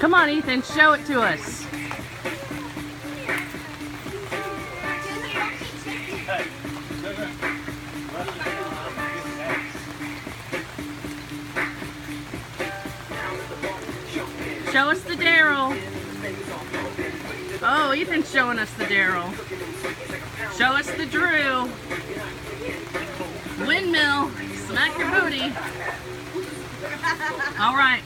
Come on, Ethan, show it to us. Show us the Daryl. Oh, Ethan's showing us the Daryl. Show us the Drew. Windmill. Smack your booty. All right.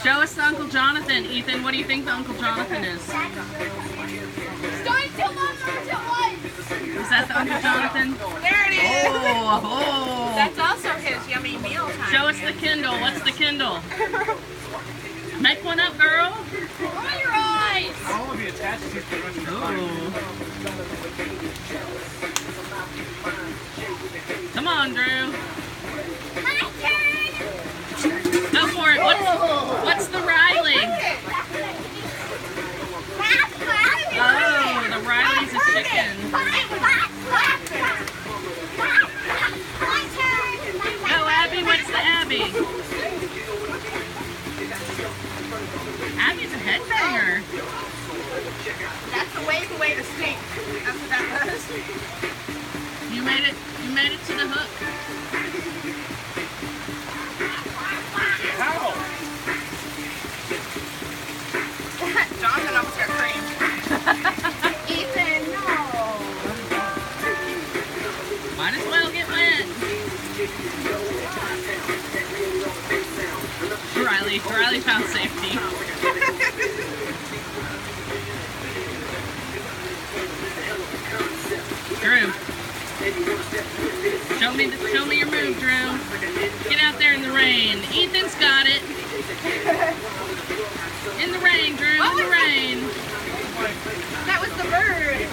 Show us the Uncle Jonathan. Ethan, what do you think the Uncle Jonathan is? Is that the Uncle Jonathan? There it is. Oh. That's also his yummy meal time. Show us the Kindle. What's the Kindle? Make one up, girl. Open your eyes. I want to be attached to the rest of the Ooh. Come on, Drew. Go for it. What's the Riley? Oh, the Riley's a chicken. Oh, Abby, what's the Abby? Abby's a headbanger. That's the wave away to stink. That's what that was. You made it to the hook. How? Jonathan almost got creamed. Ethan, no. Might as well get wet. Riley found safety. Drew. Show me your move, Drew. Get out there in the rain. Ethan's got it. In the rain, Drew, in the rain. That was the bird.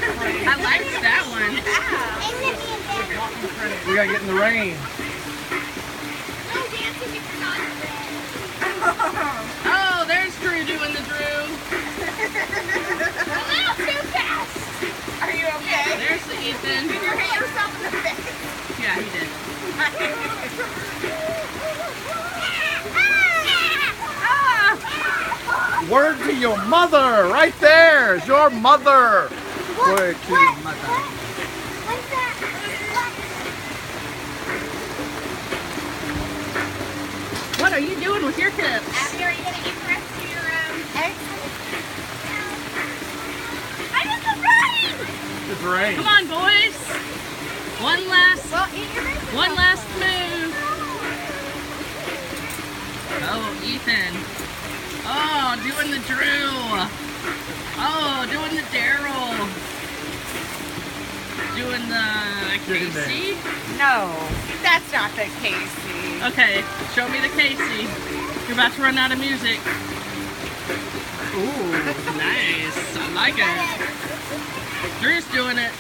I liked that one. We gotta get in the rain. Oh, there's Drew doing the Drew. A little too fast. Are you okay? There's the Ethan. Did you hit yourself in the face? Yeah, he did. Word to your mother, right there is your mother. Word to your mother. What are you doing with your tips? Abby, are you going to eat the rest of your eggs? I'm in the rain! It's rain. Come on, boys. Well, eat your eggs. One last move. Oh, Ethan. Oh, doing the Drew. Oh, doing the Daryl. Doing the Casey. No, that's not the Casey. Okay, show me the Casey. You're about to run out of music. Ooh, nice. I like it. Drew's doing it.